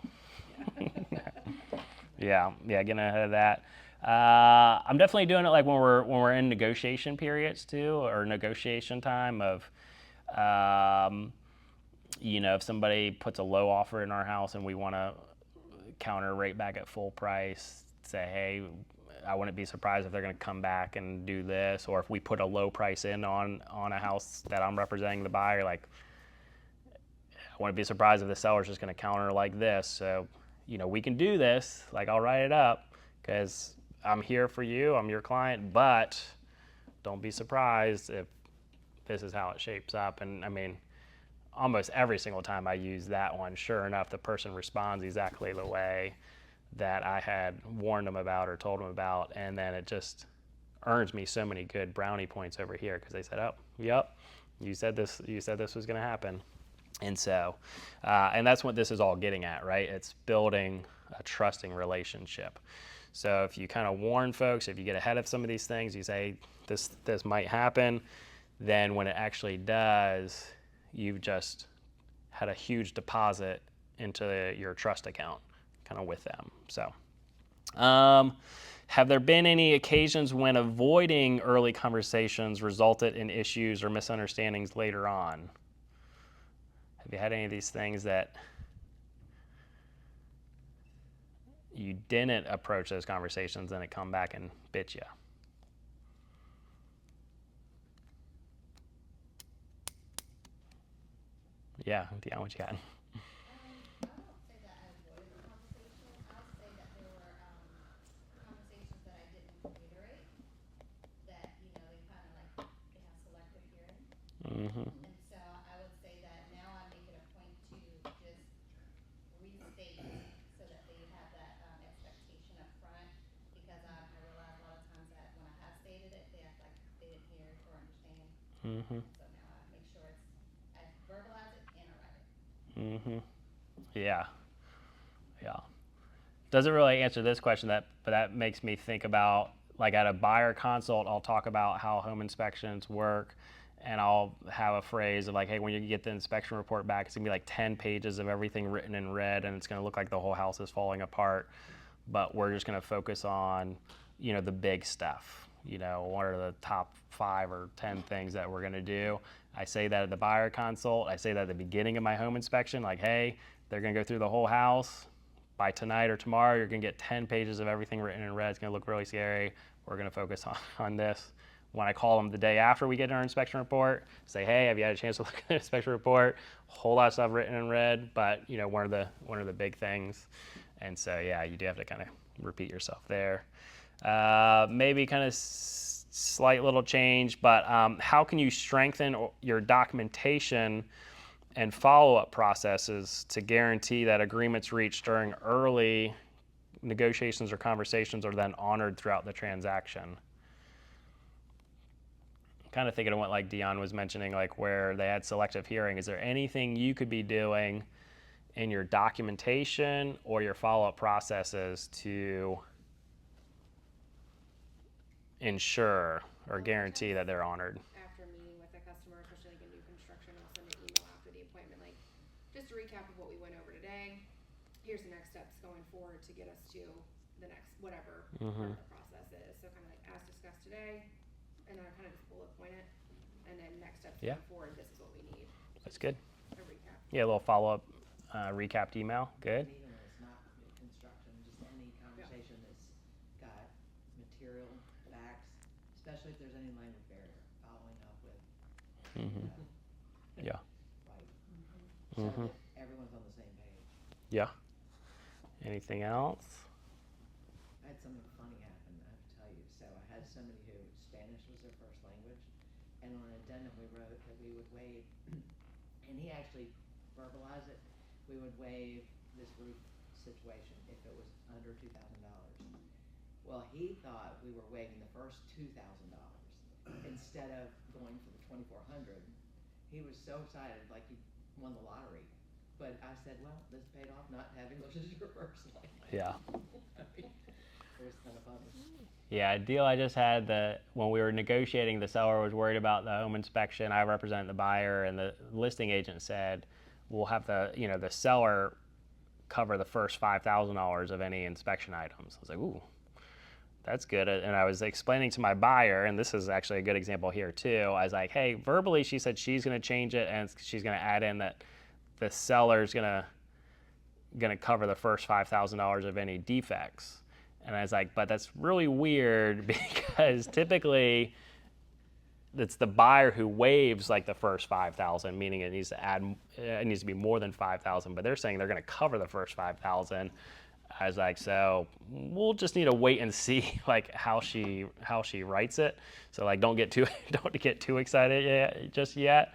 Yeah, getting ahead of that. I'm definitely doing it like when we're in negotiation periods too, or negotiation time of, you know, if somebody puts a low offer in our house and we want to counter rate back at full price, say, hey, I wouldn't be surprised if they're going to come back and do this, or if we put a low price in on a house that I'm representing the buyer, like, I wouldn't be surprised if the seller's just going to counter like this. So, you know, we can do this, like, I'll write it up because I'm here for you, I'm your client, but don't be surprised if this is how it shapes up. And I mean, almost every single time I use that one, sure enough, the person responds exactly the way that I had warned them about or told them about, and then it just earns me so many good brownie points over here because they said, oh, yep, you said this was going to happen. And so, and that's what this is all getting at, right? It's building a trusting relationship. So if you kind of warn folks, if you get ahead of some of these things, you say this might happen, then when it actually does, you've just had a huge deposit into your trust account kind of with them. So have there been any occasions when avoiding early conversations resulted in issues or misunderstandings later on? Have you had any of these things that you didn't approach those conversations and it come back and bit you? Yeah, Dion, what you got? I won't say that I avoided the conversation. I'll say that there were conversations that I didn't reiterate. That they kind of like they have selective hearing, Mm-hmm. and so I would say that now I make it a point to just restate so that they have that expectation up front. Because I realize a lot of times that when I have stated it, they act like they didn't hear it or understand. Mm-hmm. So now I make sure I verbalize it and I write it. Mm-hmm. Yeah. Yeah. Doesn't really answer this question, but that makes me think about, like, at a buyer consult, I'll talk about how home inspections work, and I'll have a phrase of like, hey, when you get the inspection report back, it's gonna be like 10 pages of everything written in red, and it's gonna look like the whole house is falling apart. But we're just gonna focus on, the big stuff. What are the top 5 or 10 things that we're gonna do? I say that at the buyer consult. I say that at the beginning of my home inspection, like, hey, they're gonna go through the whole house. By tonight or tomorrow, you're gonna get 10 pages of everything written in red. It's gonna look really scary. We're gonna focus on this. When I call them the day after we get our inspection report, say, hey, have you had a chance to look at the inspection report? Whole lot of stuff written in red, but one of the big things. And so, yeah, you do have to kind of repeat yourself there. Maybe kind of slight little change, but how can you strengthen your documentation and follow-up processes to guarantee that agreements reached during early negotiations or conversations are then honored throughout the transaction? Kind of thinking of what like Dion was mentioning, like where they had selective hearing. Is there anything you could be doing in your documentation or your follow-up processes to ensure or guarantee that they're honored? After meeting with a customer, especially like a new construction, I'll send an email after the appointment, like just a recap of what we went over today. Here's the next steps going forward to get us to the next whatever part of the process is. So kind of like as discussed today, and then I kind of just bullet point it, and then next steps going forward. This is what we need. That's good. A recap. Yeah, a little follow-up recapped email. Good. Even when it's not construction, just any conversation that's got material, facts, especially if there's any language barrier, following up with, Yeah. right, so that everyone's on the same page. Yeah. Anything else? I had something funny happen, I have to tell you. So I had somebody who Spanish was their first language, and on an addendum we wrote that we would waive, and he actually verbalized it, we would waive this roof situation if it was under $2,000. Well, he thought we were waiving the first $2,000 instead of going for the $2,400. He was so excited, like he won the lottery. But I said, well, this paid off not having English as your first language. Yeah. I mean, it was kind of funny. Yeah, a deal I just had that when we were negotiating, the seller was worried about the home inspection. I represented the buyer, and the listing agent said, we'll have the seller cover the first $5,000 of any inspection items. I was like, ooh, that's good. And I was explaining to my buyer, and this is actually a good example here too. I was like, hey, verbally, she said she's going to change it, and she's going to add in that the seller's going to cover the first $5,000 of any defects. And I was like, but that's really weird because typically it's the buyer who waives like the first 5,000, meaning it needs to be more than 5,000, but they're saying they're going to cover the first 5,000. I was like, so we'll just need to wait and see like how she writes it. So like don't get too excited just yet.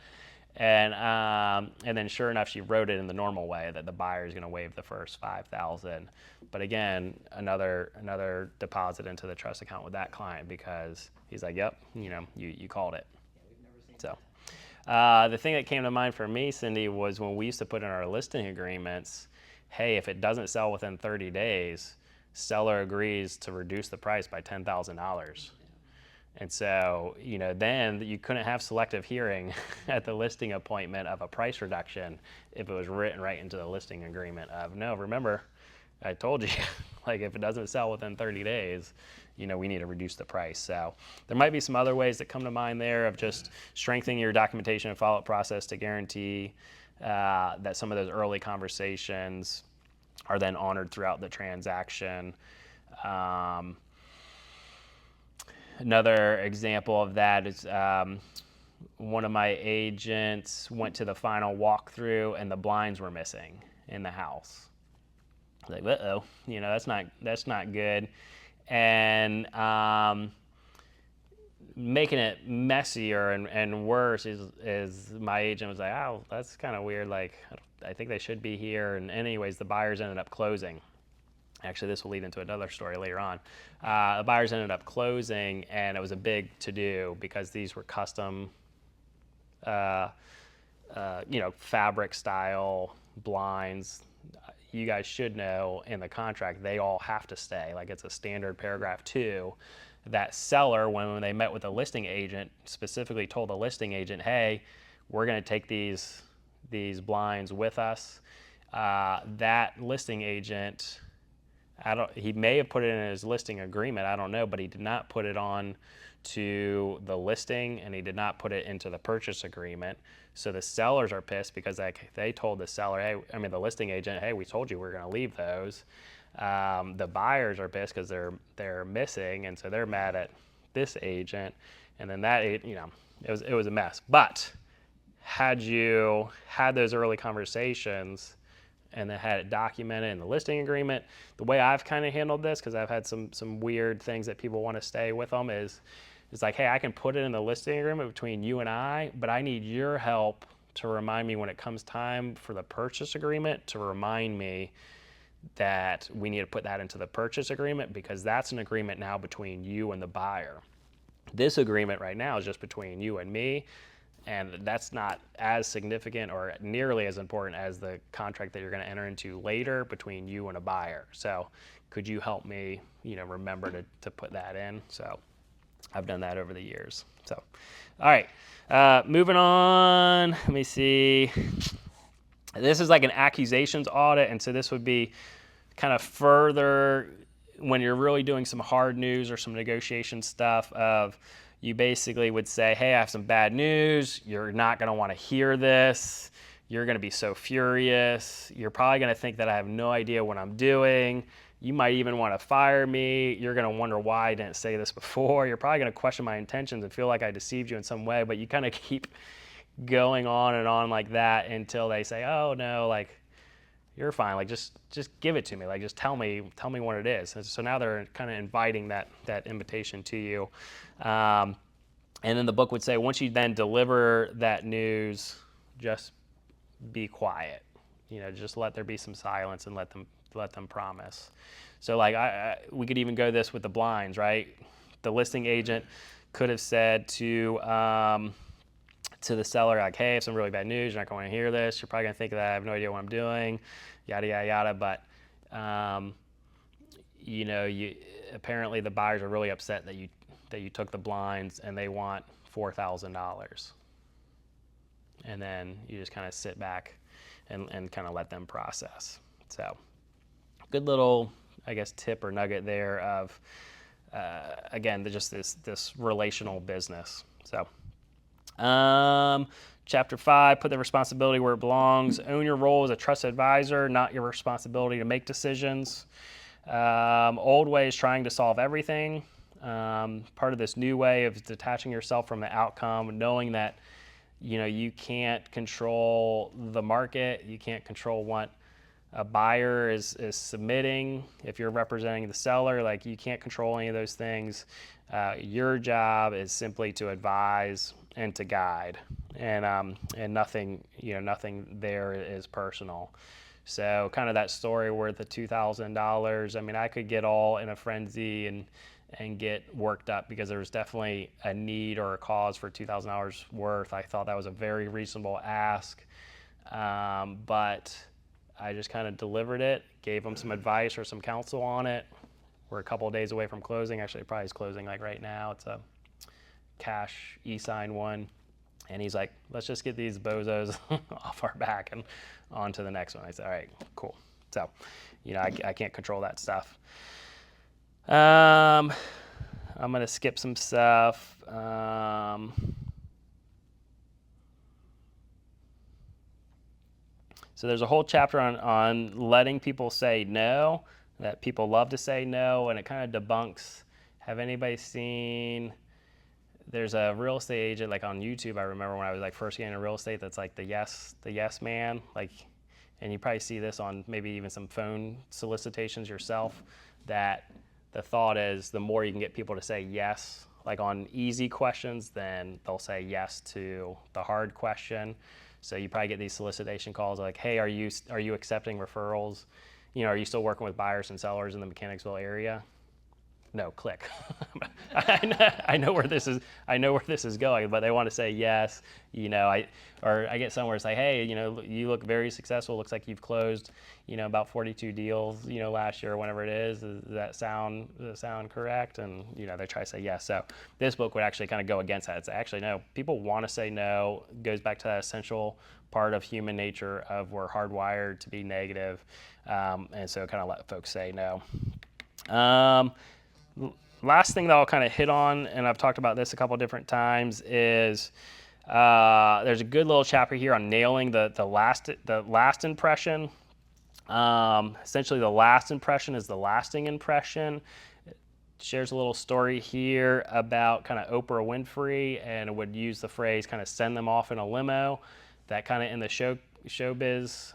And then sure enough, she wrote it in the normal way that the buyer is going to waive the first 5,000. But again, another deposit into the trust account with that client because he's like, yep, you called it. Yeah, we've never seen So that. the thing that came to mind for me, Cindy, was when we used to put in our listing agreements, hey, if it doesn't sell within 30 days, seller agrees to reduce the price by $10,000. And so, then you couldn't have selective hearing at the listing appointment of a price reduction if it was written right into the listing agreement of, no, remember, I told you, like if it doesn't sell within 30 days, we need to reduce the price. So there might be some other ways that come to mind there of just strengthening your documentation and follow-up process to guarantee that some of those early conversations are then honored throughout the transaction. Another example of that is one of my agents went to the final walkthrough and the blinds were missing in the house. Like, uh-oh, that's not good. And making it messier and worse is my agent was like, oh, that's kind of weird. Like, I think they should be here. And anyways, the buyers ended up closing. Actually, this will lead into another story later on. The buyers ended up closing, and it was a big to-do because these were custom, fabric style blinds. You guys should know in the contract they all have to stay. Like, it's a standard paragraph 2. That seller, when they met with the listing agent, specifically told the listing agent, hey, we're going to take these blinds with us. That listing agent, he may have put it in his listing agreement, I don't know, but he did not put it on to the listing, and he did not put it into the purchase agreement. So the sellers are pissed because they told the seller, the listing agent, hey, we told you we're going to leave those. The buyers are pissed because they're missing, and so they're mad at this agent. And then it was a mess. But had you had those early conversations and then had it documented in the listing agreement, the way I've kind of handled this, because I've had some weird things that people want to stay with them, is it's like, hey, I can put it in the listing agreement between you and I, but I need your help to remind me when it comes time for the purchase agreement to remind me that we need to put that into the purchase agreement, because that's an agreement now between you and the buyer. This agreement right now is just between you and me, and that's not as significant or nearly as important as the contract that you're going to enter into later between you and a buyer. So could you help me, remember to put that in? So I've done that over the years. So, all right, moving on. Let me see. This is like an accusations audit, and so this would be kind of further when you're really doing some hard news or some negotiation stuff of, you basically would say, hey, I have some bad news. You're not going to want to hear this. You're going to be so furious. You're probably going to think that I have no idea what I'm doing. You might even want to fire me. You're going to wonder why I didn't say this before. You're probably going to question my intentions and feel like I deceived you in some way, but you kind of keep going on and on like that until they say, oh, no, like, you're fine. Like, just give it to me. Like, just tell me what it is. And so now they're kind of inviting that invitation to you. And then the book would say, once you then deliver that news, just be quiet. Just let there be some silence and let them promise. So like we could even go this with the blinds, right? The listing agent could have said to the seller, like, hey, I have some really bad news. You're not going to hear this. You're probably going to think that I have no idea what I'm doing, yada, yada, yada. But, apparently the buyers are really upset that you took the blinds and they want $4,000. And then you just kind of sit back and kind of let them process. So good little, I guess, tip or nugget there of, again, just this relational business. So. Chapter 5, put the responsibility where it belongs. Own your role as a trusted advisor, not your responsibility to make decisions. Old way is trying to solve everything. Part of this new way of detaching yourself from the outcome, knowing that you can't control the market, you can't control what a buyer is submitting. If you're representing the seller, like, you can't control any of those things. Your job is simply to advise and to guide, and nothing there is personal. So kind of that story worth the $2,000. I could get all in a frenzy and get worked up because there was definitely a need or a cause for $2,000 worth. I thought that was a very reasonable ask, but I just kind of delivered it, gave them some advice or some counsel on it. We're a couple of days away from closing. Actually, it probably is closing like right now. It's a cash e-sign one. And he's like, let's just get these bozos off our back and on to the next one. I said, all right, cool. So, I can't control that stuff. I'm going to skip some stuff. So there's a whole chapter on letting people say no, that people love to say no, and it kind of debunks. Have anybody seen? There's a real estate agent like on YouTube. I remember when I was like first getting into real estate. That's like the yes man. Like, and you probably see this on maybe even some phone solicitations yourself. That the thought is the more you can get people to say yes, like on easy questions, then they'll say yes to the hard question. So you probably get these solicitation calls like, hey, are you accepting referrals? You know, are you still working with buyers and sellers in the Mechanicsville area? No, click. I know where this is. I know where this is going, but they want to say yes. You know, I get somewhere it's like, hey, you know, you look very successful. Looks like you've closed, you know, about 42 deals, you know, last year or whenever it is. Does that sound correct? And you know, they try to say yes. So this book would actually kind of go against that. It's actually no. People want to say no. It goes back to that essential part of human nature of we're hardwired to be negative, and so kind of let folks say no. Last thing that I'll kind of hit on, and I've talked about this a couple different times, is there's a good little chapter here on nailing the last impression. Essentially, the last impression is the lasting impression. It shares a little story here about kind of Oprah Winfrey, and it would use the phrase kind of send them off in a limo. That kind of in the showbiz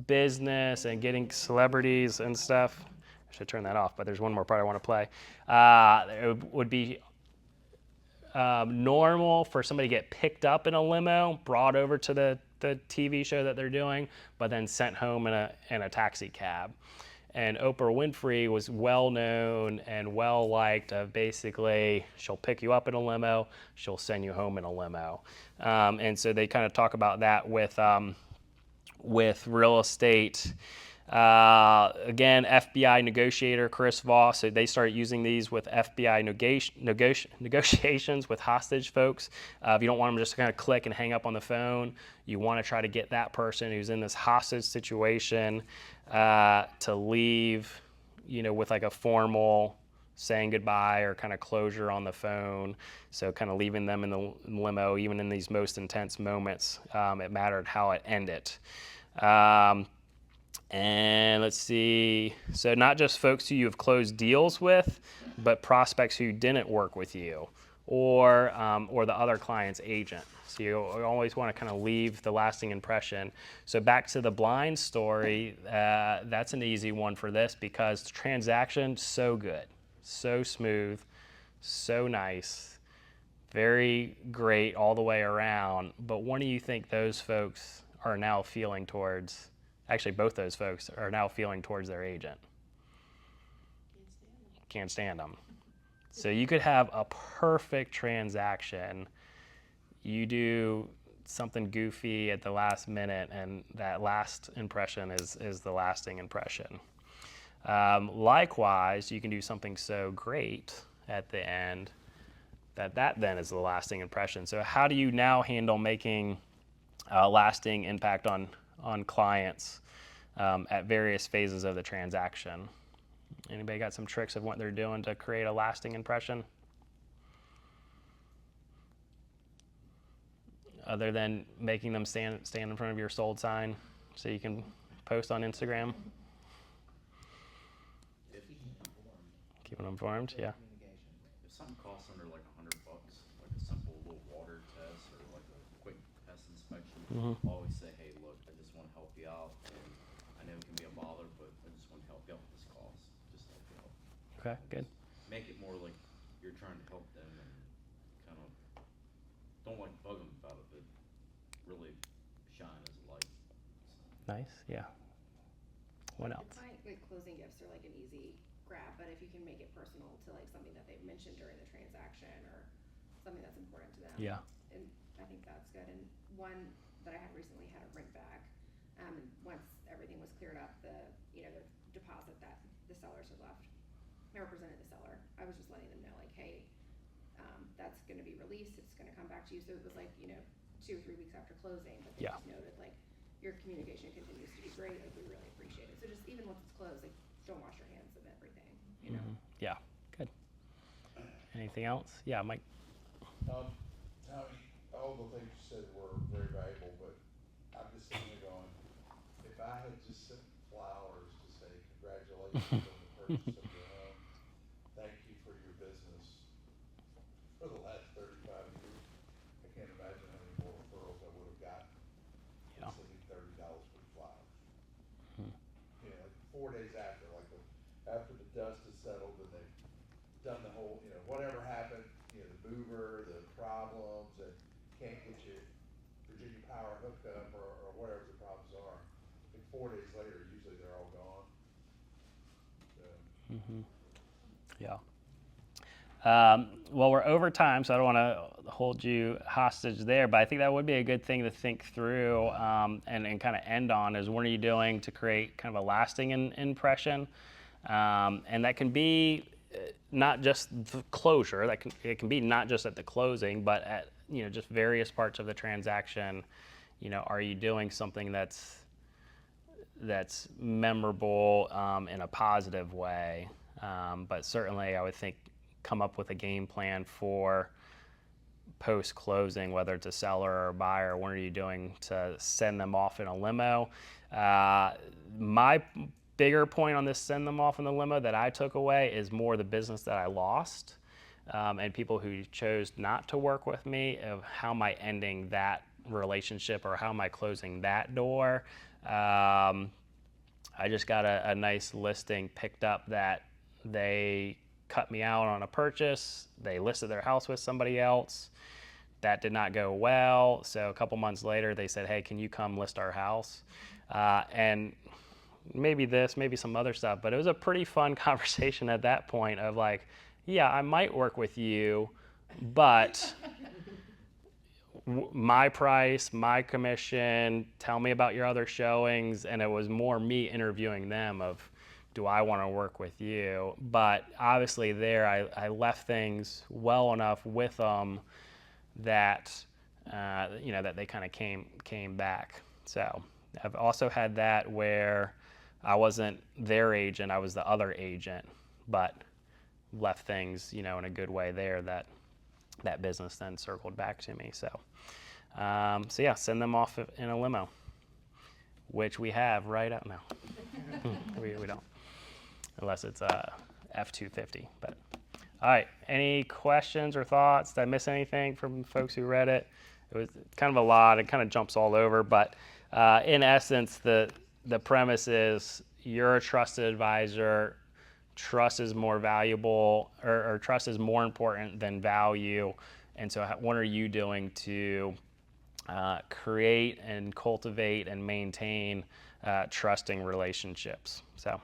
business and getting celebrities and stuff. I should turn that off, but there's one more part I want to play. It would be normal for somebody to get picked up in a limo, brought over to the TV show that they're doing, but then sent home in a taxi cab. And Oprah Winfrey was well known and well liked of basically she'll pick you up in a limo, she'll send you home in a limo. And so they kind of talk about that with real estate. Again, FBI negotiator Chris Voss, so they started using these with FBI negotiations with hostage folks. If you don't want them just to kind of click and hang up on the phone, you want to try to get that person who's in this hostage situation to leave, you know, with like a formal saying goodbye or kind of closure on the phone. So kind of leaving them in the limo, even in these most intense moments. It mattered how it ended. And let's see, so not just folks who you've closed deals with, but prospects who didn't work with you or the other client's agent. So you always want to kind of leave the lasting impression. So back to the blind story, that's an easy one for this because the transaction, so good, so smooth, so nice, very great all the way around. But what do you think those folks are now feeling towards? Actually, both those folks are now feeling towards their agent. Can't stand them. So you could have a perfect transaction. You do something goofy at the last minute, and that last impression is the lasting impression. Likewise, you can do something so great at the end that then is the lasting impression. So how do you now handle making a lasting impact on clients at various phases of the transaction? Anybody got some tricks of what they're doing to create a lasting impression? Other than making them stand in front of your sold sign so you can post on Instagram? Keep them informed, yeah. If something costs under like $100, like a simple little water test or like a quick pest inspection, always say, hey, look, I just want to help you out. And I know it can be a bother, but I just want to help you out with this cost. Just help you out. Okay, good. Make it more like you're trying to help them and kind of don't like bug them about it, but really shine as a light. Nice, yeah. What else? I find like closing gifts are like an easy grab, but if you can make it personal to like something that they've mentioned during the transaction or something that's important to them. Yeah. And I think that's good. And one that I had recently had a rent back. And once everything was cleared up, the deposit that the sellers had left, I represented the seller. I was just letting them know like, hey, that's going to be released. It's going to come back to you. So it was like 2 or 3 weeks after closing, but they just noted like your communication continues to be great. Like we really appreciate it. So just even once it's closed, like don't wash your hands of everything. You know. Yeah, good. Anything else? Yeah, Mike. Tommy, all the things you said were very valuable, but I'm just sitting here going, I had just sent flowers to say congratulations on the purchase of your home, thank you for your business for the last 35 years, I can't imagine how many more referrals I would have gotten Yeah. sending $30 for flowers. You know, like 4 days after, like after the dust has settled and they've done the whole, you know, whatever happened, you know, the mover, the problems, and can't get you Virginia Power hooked up or whatever the problems are. Like 4 days later, usually they're all gone. So, Yeah. Well, we're over time, so I don't want to hold you hostage there, but I think that would be a good thing to think through and kind of end on is what are you doing to create kind of a lasting impression? And that can be not just the closure, it can be not just at the closing, but at, you know, just various parts of the transaction. You know, are you doing something that's memorable in a positive way? But certainly I would think come up with a game plan for post-closing, whether it's a seller or a buyer. What are you doing to send them off in a limo? My bigger point on this send them off in the limo that I took away is more the business that I lost and people who chose not to work with me, of how am I ending that relationship or how am I closing that door. I just got a nice listing picked up that they cut me out on a purchase. They listed their house with somebody else. That did not go well. So a couple months later, they said, hey, can you come list our house? And maybe this, maybe some other stuff, but it was a pretty fun conversation at that point of like, yeah, I might work with you, but my price, my commission, tell me about your other showings. And it was more me interviewing them of, do I want to work with you? But obviously there, I left things well enough with them that, you know, that they kind of came back. So I've also had that where I wasn't their agent, I was the other agent, but left things, you know, in a good way there that business then circled back to me. So, so yeah, send them off in a limo, which we have right out now. we don't, unless it's a F-250. But all right, any questions or thoughts? Did I miss anything from folks who read it? It was kind of a lot. It kind of jumps all over, but in essence, the premise is you're a trusted advisor. Trust is more valuable, or trust is more important than value. And so what are you doing to create and cultivate and maintain trusting relationships? So